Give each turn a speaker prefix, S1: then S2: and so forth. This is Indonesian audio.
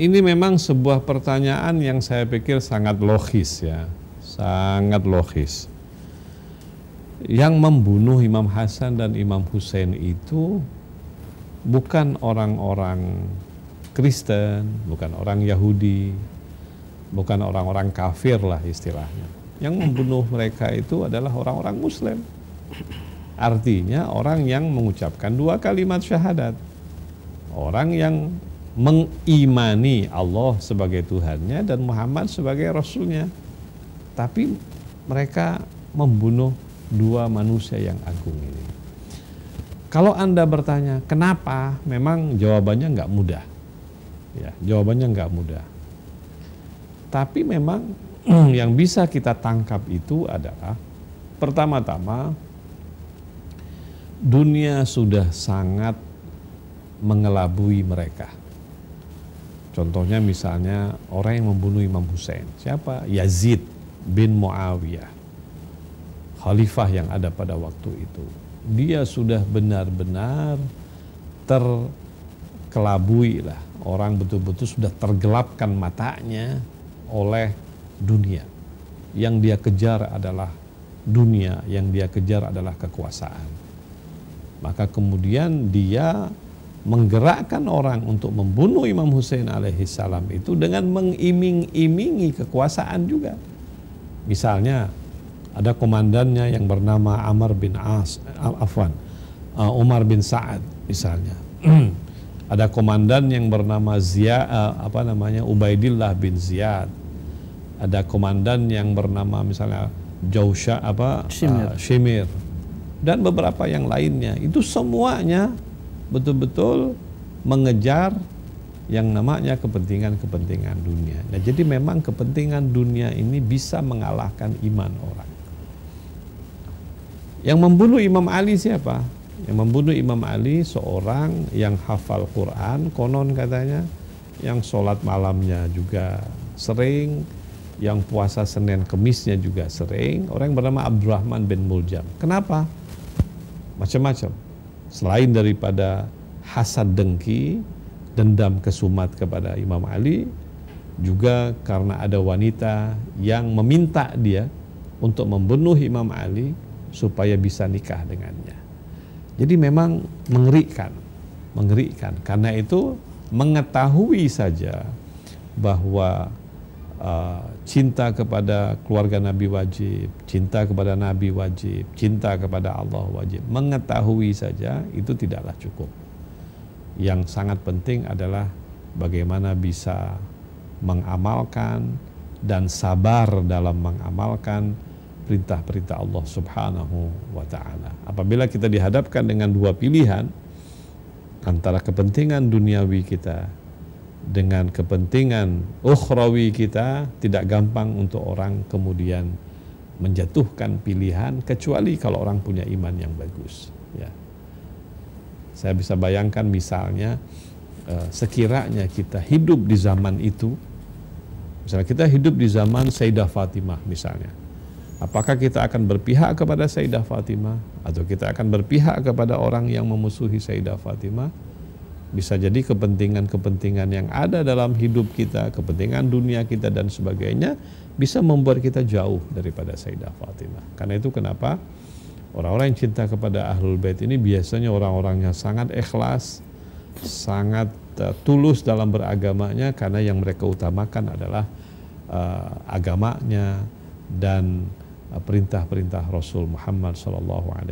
S1: ini memang sebuah pertanyaan yang saya pikir sangat logis ya, sangat logis. Yang membunuh Imam Hasan dan Imam Husain itu bukan orang-orang Kristen, bukan orang Yahudi, bukan orang-orang kafir lah istilahnya. Yang membunuh mereka itu adalah orang-orang Muslim. Artinya orang yang mengucapkan 2 kalimat syahadat. Orang yang mengimani Allah sebagai Tuhannya dan Muhammad sebagai Rasulnya. Tapi mereka membunuh 2 manusia yang agung ini. Kalau Anda bertanya, kenapa? Memang jawabannya nggak mudah. Ya, jawabannya nggak mudah. Tapi memang yang bisa kita tangkap itu adalah pertama-tama dunia sudah sangat mengelabui mereka. Contohnya misalnya orang yang membunuh Imam Husain. Siapa? Yazid bin Muawiyah, khalifah yang ada pada waktu itu. Dia sudah benar-benar terkelabui lah. Orang betul-betul sudah tergelapkan matanya oleh dunia. Yang dia kejar adalah dunia, yang dia kejar adalah kekuasaan. Maka kemudian dia menggerakkan orang untuk membunuh Imam Husain alaihissalam itu dengan mengiming-imingi kekuasaan juga. Misalnya ada komandannya yang bernama Umar bin Sa'ad misalnya. Ada komandan yang bernama Ubaidillah bin Ziyad. Ada komandan yang bernama misalnya Shimir dan beberapa yang lainnya. Itu semuanya betul-betul mengejar yang namanya kepentingan-kepentingan dunia. Nah, jadi memang kepentingan dunia ini bisa mengalahkan iman orang. Yang membunuh Imam Ali siapa? Yang membunuh Imam Ali seorang yang hafal Quran, konon katanya, yang sholat malamnya juga sering, yang puasa Senin Kemisnya juga sering, orang yang bernama Abdurrahman bin Muljam. Kenapa? Macam-macam. Selain daripada hasad dengki, dendam kesumat kepada Imam Ali, juga karena ada wanita yang meminta dia untuk membunuh Imam Ali supaya bisa nikah dengannya. Jadi memang mengerikan. Karena itu mengetahui saja bahwa cinta kepada keluarga Nabi wajib, cinta kepada Nabi wajib, cinta kepada Allah wajib. Mengetahui saja itu tidaklah cukup. Yang sangat penting adalah bagaimana bisa mengamalkan dan sabar dalam mengamalkan perintah-perintah Allah Subhanahu wa ta'ala. Apabila kita dihadapkan dengan 2 pilihan antara kepentingan duniawi kita dengan kepentingan ukhrawi kita, tidak gampang untuk orang kemudian menjatuhkan pilihan kecuali kalau orang punya iman yang bagus, ya. Saya bisa bayangkan misalnya sekiranya kita hidup di zaman itu, misalnya kita hidup di zaman Sayyidah Fatimah misalnya, apakah kita akan berpihak kepada Sayyidah Fatimah atau kita akan berpihak kepada orang yang memusuhi Sayyidah Fatimah? Bisa jadi kepentingan-kepentingan yang ada dalam hidup kita, kepentingan dunia kita dan sebagainya bisa membuat kita jauh daripada Sayyidah Fatimah. Karena itu kenapa orang-orang yang cinta kepada Ahlul Bait ini biasanya orang-orangnya sangat ikhlas, sangat tulus dalam beragamanya, karena yang mereka utamakan adalah agamanya dan perintah-perintah Rasul Muhammad SAW.